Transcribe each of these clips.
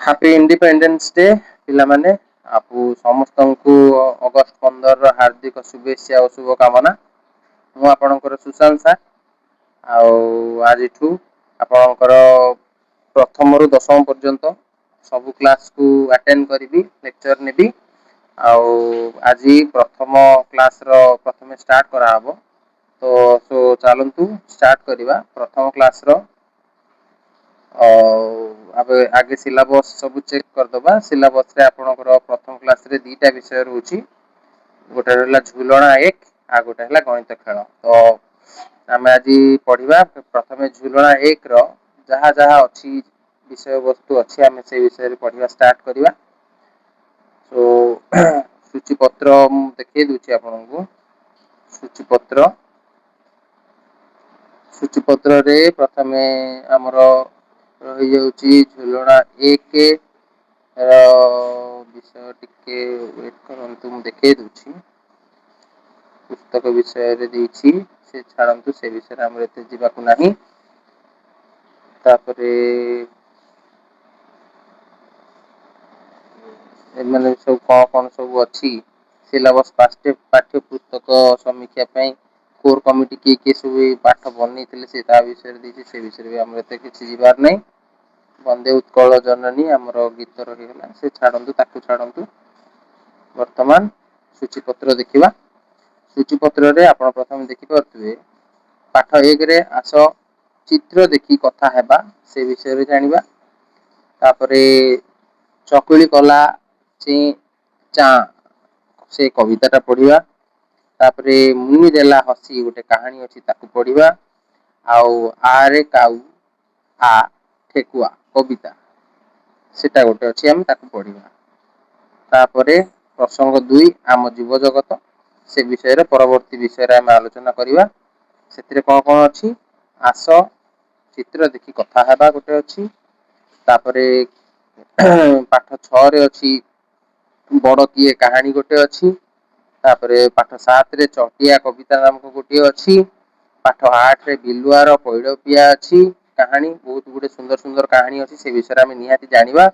Happy independence day पिला माने आपु समस्त को अगस्त 15 हार्दिक शुभेच्छा और शुभकामना। मु आपणकर सुशांत सा आज आपणकर प्रथम रु दशम पर्यंत सब क्लास को अटेंड करी लेक्चर नेबी। आज प्रथम क्लास रो प्रथम स्टार्ट करा हबो। तो सो चलंतु स्टार्ट करिवा प्रथम क्लास रो। आगे सिलेबस सब चेक करदबा। सिलेबस रे आपणकर प्रथम क्लास रे दीटा विषय रहउची। गोटे रहला झुलना एक आ गोटे रहला गणित खेल। तो आमे आज पढ़िबा प्रथमे झुलना एक रो जहा जहा अछि विषय वस्तु अछि आमे से विषय रे पढ़िबा स्टार्ट करिबा। सो सूची पत्र मु देखै दुची आपनको। सूची पत्र रे प्रथमे हमरो रही जाउची झुलना एक विषय टिके वेट करंतु मु देखै दुची। पुस्तक विषय रे देछि से छाड़ंतु से विषय हमरे एते जिबाकू नाही। तापरे एमाने सब कोन सब अछि सिलेबस पाठ्य पुस्तक समीक्षा पई कोर कमिटी किए सब पाठ बनेइतिले से ता विषय रे देछि से विषय रे हमर एते किछि जिबार नै। बंदे उत्कल जननी हमर गीत रहिगला से छाड़ंतु ताकू छाड़ंतु। वर्तमान सूची पत्र देखिबा। सूची पत्र रे आपण प्रथम देखि पारुथिबे पाठ 1 रे आस चित्र देखि कथा हेबा से विषय रे जानिबा। तापरे चकुली कला ची चा से कविता टा पढ़िबा। तापरे मुनि देला हसी गोटे कहानी अछि ताकू पढ़िबा। आरे काऊ आ ठेकुआ कविता सेटा गोटे अछि हम ताकू पढ़िबा। तापरे प्रसंग 2 आम जीव जगत से विषय रे परवर्ती विषय रे हम आलोचना करिबा। सेतिरे कोन अछि आस चित्र देखि कथा हेबा गोटे अछि। तापरे पाठ 6 रे अछि बड़ किए कहानी गोटे अछि। तापरे पाठ 7 रे चटिया कविता नामक गोटे अछि। पाठ 8 रे बिलुआर पइड पिया अछि कहानी बहुत गुडे सुंदर सुंदर कहानी अछि से विषय रे हम निहाती जानिबा।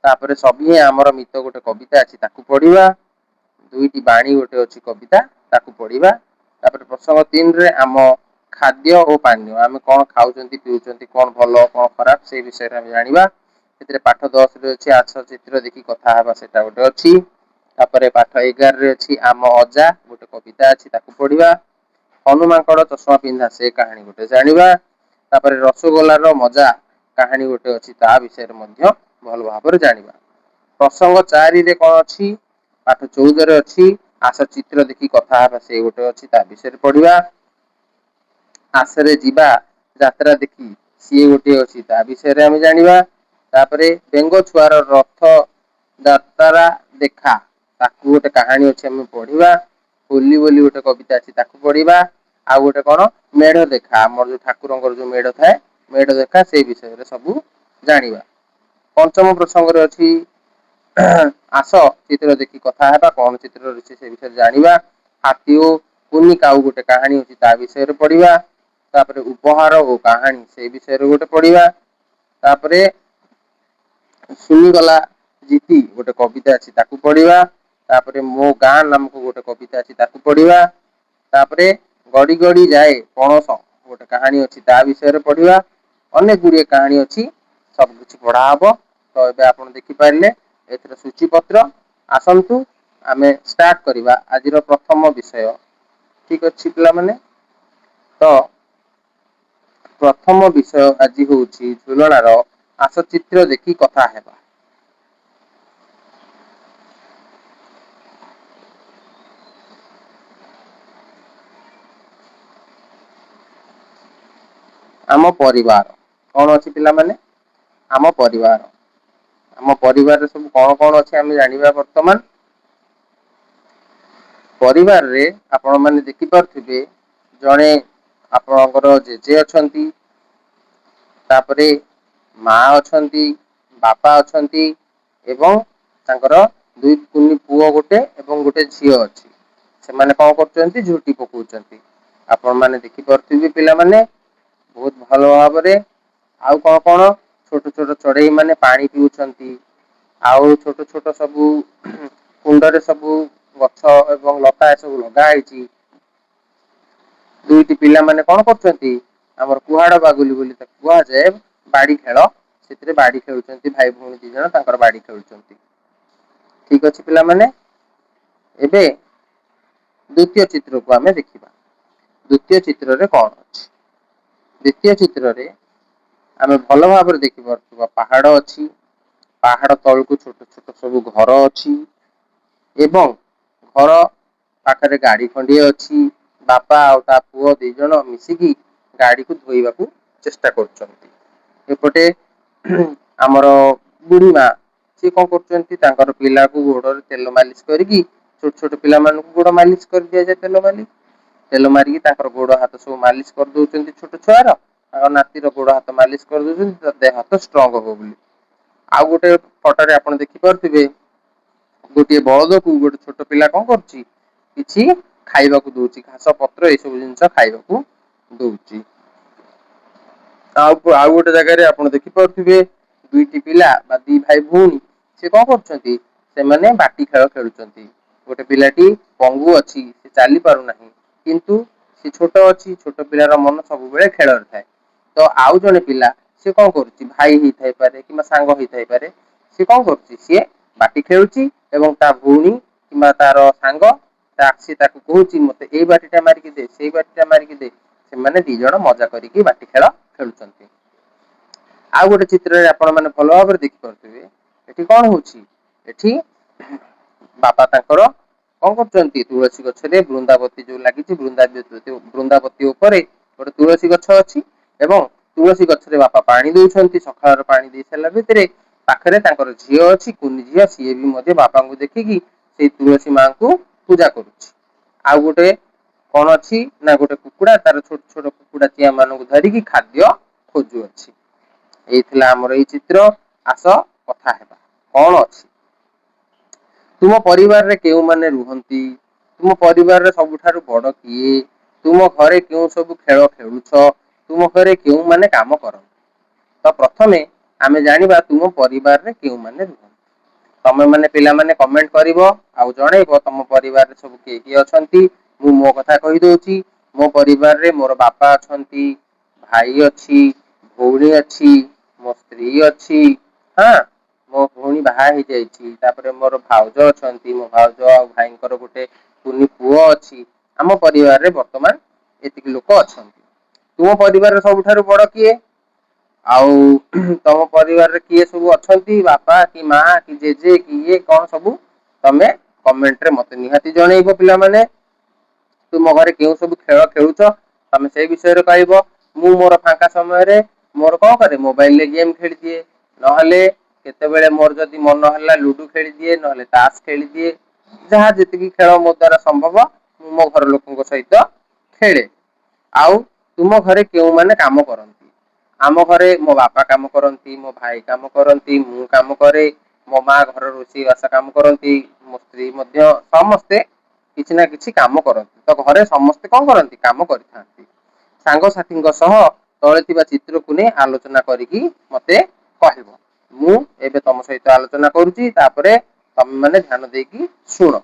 तापरे सभिए हमर मित्र गोटे कविता अछि ताकू पढ़िबा। दुईटी बाणी गोटे अछि कविता ताकू पढ़िबा। तापरे प्रसंग 3 रे आम खाद्य और पानीय आमे कोन खाउचंती पिउचंती कोन भलो कोन खराब से विषय रे हम जानिबा। सेतिरे पाठ 10 रे अछि आस चित्र देखि कथा हेबा सेटा गोटे अछि। तापरे पाठ 11 रे अछि आम अजा गोटे कविता अछि ताकू पढ़िबा। हनुमानकर चषमा पिंधा से कहानी गोटे जानिबा। तापरे रसगोल्ला रो मजा काहानी गोटे अछि ता विषय रे मध्य भल भाबरे जानिबा। प्रसंग 4 रे कोन अछि पाठ 14 रे अछि आस चित्र देखि कथा हेबा से गोटे अछि ता विषय रे पढ़िबा। आसरे जिबा यात्रा देखि सिए गोटे अछि ता विषय रे हम जानिबा। तापरे बेंग छुआर रथ ଯାତ୍ରା ଦେଖା ତାକୁ ଗୋଟେ କାହାଣୀ ଅଛି ଆମେ ପଢିବା। ହୋଲି ବୋଲି ଗୋଟେ କବିତା ଅଛି ତାକୁ ପଢିବା। ଆଉ ଗୋଟେ କଣ ମେଢ ଦେଖା ଆମର ଯୋଉ ଠାକୁରଙ୍କର ଯୋଉ ମେଢ ଥାଏ ମେଢ ଦେଖା ସେଇ ବିଷୟରେ ସବୁ ଜାଣିବା। ପଞ୍ଚମ ପ୍ରସଙ୍ଗରେ ଅଛି ଆସ ଚିତ୍ର ଦେଖି କଥା ହେବା କଣ ଚିତ୍ର ରହିଛି ସେ ବିଷୟରେ ଜାଣିବା। ହାତୀ ଓ କୁନି କାଉ ଗୋଟେ କାହାଣୀ ଅଛି ତା ବିଷୟରେ ପଢିବା। ତାପରେ ଉପହାର ଓ କାହାଣୀ ସେଇ ବିଷୟରେ ଗୋଟେ ପଢିବା। ତାପରେ ଶୁଣିଗଲା ଜିତି ଗୋଟେ କବିତା ଅଛି ତାକୁ ପଢିବା। ତାପରେ ମୋ ଗାଁ ନାମକ ଗୋଟେ କବିତା ଅଛି ତାକୁ ପଢିବା। ତାପରେ ଗଡି ଗଡି ଯାଏ ପଣସ ଗୋଟେ କାହାଣୀ ଅଛି ତା ବିଷୟରେ ପଢିବା। ଅନେକ ଗୁଡିଏ କାହାଣୀ ଅଛି ସବୁ କିଛି ପଢା ହବ ତ ଏବେ ଆପଣ ଦେଖିପାରିଲେ ଏଥିର ସୂଚୀ ପତ୍ର। ଆସନ୍ତୁ ଆମେ ଷ୍ଟାର୍ଟ କରିବା ଆଜିର ପ୍ରଥମ ବିଷୟ। ଠିକ ଅଛି ପିଲାମାନେ ତ ପ୍ରଥମ ବିଷୟ ଆଜି ହଉଛି ଝୁଲଣାର ଆସ ଚିତ୍ର ଦେଖି କଥା ହେବା। ଆମ ପରିବାର କଣ ଅଛି ପିଲାମାନେ ଆମ ପରିବାର। ଆମ ପରିବାରରେ ସବୁ କଣ କଣ ଅଛି ଆମେ ଜାଣିବା ବର୍ତ୍ତମାନ। ପରିବାରରେ ଆପଣ ମାନେ ଦେଖିପାରୁଥିବେ ଜଣେ ଆପଣଙ୍କର ଜେଜେ ଅଛନ୍ତି। ତାପରେ ମା ଅଛନ୍ତି ବାପା ଅଛନ୍ତି। ଏବଂ ତାଙ୍କର ଦୁଇ କୁନି ପୁଅ ଗୋଟେ ଏବଂ ଗୋଟେ ଝିଅ ଅଛି। ସେମାନେ କଣ କରୁଛନ୍ତି ଝୋଟି ପକଉଛନ୍ତି ଆପଣ ମାନେ ଦେଖିପାରୁଥିବେ ପିଲାମାନେ। ବହୁତ ଭଲ ଭାବରେ ଆଉ କଣ କଣ छोट छोट चढ़ई माने पानी पिउछंती आउ छोट छोट सबू कुंडरे सबू गछ एवं लता सब लगा ହେଇଛି दुईटी पिला माने कौन करछंती हमर कुहाड़ बागुली बोली ताको कुहाଯାए बाड़ी खेल से बाड़ी खेलुछंती भाई भौणी दी जण तांकर बाड़ी खेलुछंती ठीक अछि पिला माने एबे द्वितीय चित्र को आमे देखिबा द्वितीय चित्र रे कौन अछि द्वितीय चित्र रे आमे भलो भाबरे देखि परथुबा पहाड़ अछि पहाड़ तळकु छोट छोट सब घर अछि एवं घर पाखरे गाड़ी खंडिए अछि बापा आ ता पुओ दी जण मिसिकी गाड़ी को धोइबाकू चेष्टा करछंती एपटे हमर बुढ़ी मां से कौन करछंती तांकर पिला को गोड़ तेल मालिश करिकी छोट छोट पिला मान को गोड़ मालिश कर दिया जाय तेल मारिकी तांकर गोड़ हाथ सब मालिश कर दउछंती छोट छुआर तांकर नाती रो गोड़ हाथ मालिश कर दउछंती देह हाथ स्ट्रांग हो बोली आउ गोटे फोटो रे आपण देखि परथिबे गोटे बळद को गोटे छोट पिला कौन करछि किछि खाइबाकू दउछि घास पत्र ए सब जिंस खाइबाकू दउछि आउ गोटे जगह रे आपण देखि परथिबे दुईटी पिला बा दी भाई भौणी से कौन करछंती से माने बाटी खेल खेलुछंती गोटे पिलाटी पंगु अछि से चाली पारु नाही किंतु से छोट अछि छोट पिलार मन सब बेले खेल रे थाए तो आउ जने पिला से कौन करछि भाई ही थाई पारे किबा सांग ही थाई पारे से कौन करछि से बाटी खेलुछि एवं ता भौणी किबा तार सांग ताक्सी ताकू कहूची मते एई बाटीटा मारिकी दे सेई बाटीटा मारिकी दे से माने दी जण मजा करिकी बाटी खेल खेलुछंती आ गोटे चित्र रे आपण माने भलो भाबरे देखि परथिबे एठी कोन होछि एठी बापा तांकर कोन करछंती तुलसी गछरे बृंदावती जो लागिछि बृंदावती ऊपर गोटे तुलसी गछ अछि एवं तुलसी गछरे बापा पानी दउछंती सखाळर पानी देई सला भितरे पाखरे तांकर झियो अछि कुनी झियो सीए भी मध्ये बापा को देखिकी से तुलसी मां को पूजा करूछि आ गोटे कोन अछि ना गोटे कुकुडा तार छोट छोट कुकुडा चिया मानु को धरिकी खाद्य खोजु अछि एइथिला हमर एई चित्र आस कथा हेबा कोन अछि तुम परिवार रे केउ माने रुहंती तुम परिवार रे सबुठारु बड़ किए तुम घरे केउ सब खेल खेलुछ तुम घरे केउ माने काम करन तो प्रथमे आमे जानिबा तुम परिवार रे केउ माने रुहंती तमे माने पिला माने कमेंट करिवो आ जणैबो तम परिवार रे सब के के अछंती मु मो कथा कहि दोछि मो परिवार रे मोर बापा अछंती भाई अछि भौणी अछि मो स्त्री अछि हां मो भौणी बाहा हे जाईछि तापरे मोर भाउज अछंती मो भाउज आ भाईंकर गोटे कुनी पुओ अछि हम परिवार रे वर्तमान एतिक लोक अछंती तुम परिवार रे सबुठारु बड़ किए आउ तम परिवार रे किए सब अछंती बापा कि मां कि जेजे कि ये कोन सब तमे कमेंट रे मते निहाती जणैबो पिला माने तुम घरे केउ सब खेल खेलुछ तमे सेई विषय रे कहइबो मु मोर फांका समय रे मोर कोन करे मोबाइल ले गेम खेली दिए नहले केतेबेले मोर जदी मन हल्ला लूडू खेली दिए नहले ताश खेली दिए जहा जतिकी खेल मो द्वारा संभव मु मो घर लोकन सहित खेले आउ तुम घरे केउ माने काम करंती आम घरे मो बापा काम करंती मो भाई काम करंती मु काम करे मो मां घर रोषी बास काम करंती मो स्त्री मध्य समस्ते किछि ना किछि काम करंती तो घरे समस्ते कोन करंती काम करथांती सांग साथींग सह तळे थिबा चित्र को ने आलोचना करिकी मते कहबो मु एबे तम सहित आलोचना करूची तापरे तमे माने ध्यान देकी सुनो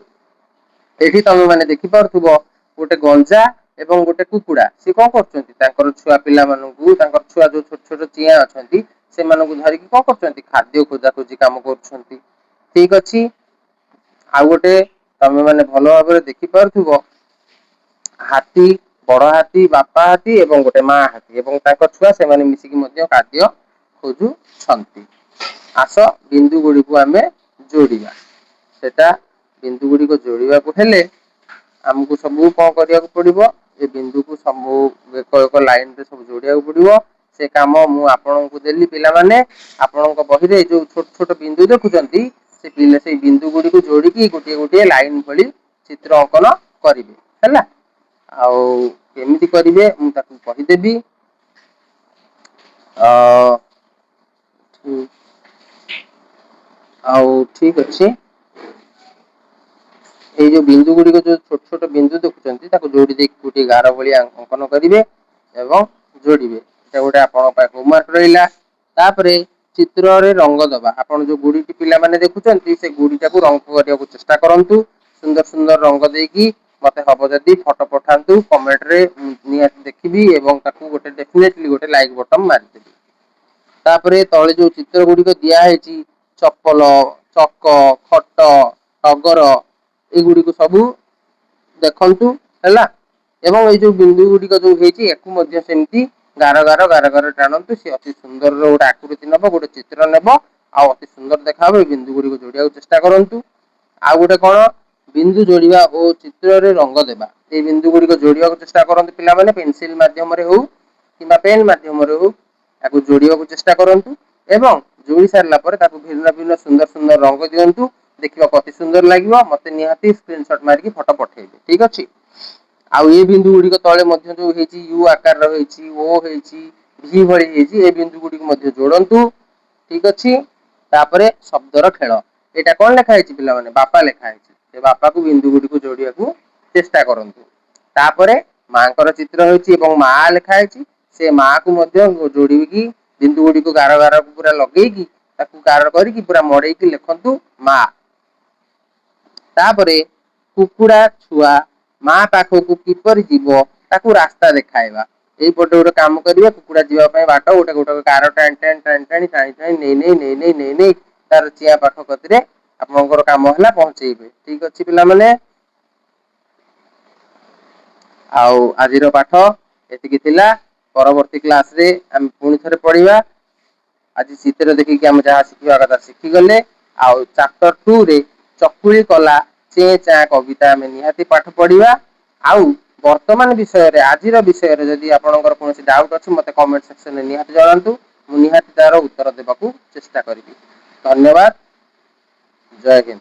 एठी तमे माने देखि परथुबो गोटे गंजा एवं गोटे कुकुडा से कोन करचंती तांकर छुआ पिला माननकु तांकर छुआ जो छोट छोट चिया अछंती से माननकु धरिकी कोन करचंती खाद्य खोजा खोजी काम करछंती ठीक अछि आ गोटे तमे माने भलो भाबरे देखि परथुबो हाथी बड़ हाथी बापा हाथी एवं गोटे मां हाथी एवं तांकर छुआ से माने मिसिकी मध्ये खाद्य खोजु छंती आस बिंदु गुडी को आमे जोड़िबा सेटा बिंदु गुडी को जोड़िबा को हेले हमकु सबु कोन करिया को पड़िबो ए बिंदु को सबु एक एक लाइन रे सब जोड़िया को पड़िबो से काम मु आपन को देली पिला माने आपन को बहि रे जो छोट छोट बिंदु देखुचंती से पिले से बिंदु गुडी को जोड़ी की गोटे गोटे लाइन भली चित्र अंकन करिवे हैला आउ केमिति करिवे मु ताकू कहि देबी आउ ठीक अछि ए जो बिंदु गुडी को जो छोट छोट बिंदु देखुचंती ताको जोड़ी दे गोटे गार भली अंकन करिवे एवं जोड़िवे एटा गोटे आपन पाए होमवर्क रहिला तापरे चित्र रंग दबा आपण जो गुड़ी पिला माने देखुचंती से गुड़ीटा को रंग करिया को चेष्टा करंतु सुंदर सुंदर रंग देकी मते हबो जदी फोटो पठांतु कमेंट रे निहाती देखिबी एवं ताकू गोटे डेफिनेटली गोटे लाइक बटन मारि देबी। तापरे तळे जो चित्र गुडी को दिया हेची चप्पल चक खट टगर ए गुडी को सब देखंतु हैला एवं ए जो बिंदु गुडी को जो हेची एकु मध्ये सेमती गार गार गार गार टाणंतु से अति सुंदर रो गोटे आकृति नबो गोटे चित्र नेबो आ अति सुंदर देखाबो ए बिंदु गुडी को जोड़िया चेष्टा करंतु। आ गोटे कोन बिंदु जोड़िबा ओ चित्र रे रंग देबा ए बिंदु गुडी को जोड़िया चेष्टा करंतु पिला माने पेंसिल माध्यम रे हो किबा पेन माध्यम रे हो ताकू जोड़िया को चेष्टा करंतु एवं जोड़ी सारला परे ताकू भिन्न भिन्न सुंदर सुंदर रंग दियंतु देखिबा कति सुंदर लागिबो मते निहाती स्क्रीनशॉट मारि की फोटो पठेइबे ठीक अछि। आ ए बिंदु गुडी को तळे मध्ये जो हेची यू आकार रो हेची ओ हेची भी भଳି हेची ए बिंदु गुडी को मध्ये जोड़ंतु ठीक अछि। तापरे शब्दर खेल एटा कोन लेखा हेची पिला माने बापा लेखा हेची से बापा को बिंदु गुडी को जोड़िया को चेष्टा करंतु। तापरे मांकर चित्र हेची एवं मा लेखा हेची से मा को मध्ये जोड़ी की बिंदु गुडी को गार गार को पूरा लगेई की ताकू गार करी की पूरा मडई की लिखंतु मा। तापरे कुकुड़ा छुआ माँ पाखो को किपर जीवो ताकू रास्ता देखाइबा एई पटे गोटे काम करिया कुकुड़ा जीवा पय बाट गोटे गोटे कार टाण टाण टाण टाणी टाणी टाणी नै नै तार चिया पाख कतिरे आपनकर काम हला पहुंचेइबे ठीक अछि पिला माने। आउ आजिरो पाठ एतिकी थिला परवर्ती क्लास रे हम पुणी थरे पढिबा। आज चित्र देखि कि हम जहा सिखिबा कथा सिखि गले। आउ चैप्टर 2 रे चकुली कला चे चा कविता में निहाती पाठ पढिबा। आउ वर्तमान विषय रे आजिर विषय रे जदि आपनकर कोनोसी डाउट अछि मते कमेंट सेक्शन रे निहाती जणांतु मु निहाती तार उत्तर देबाकू चेष्टा करिबी। धन्यवाद। जय हिंद।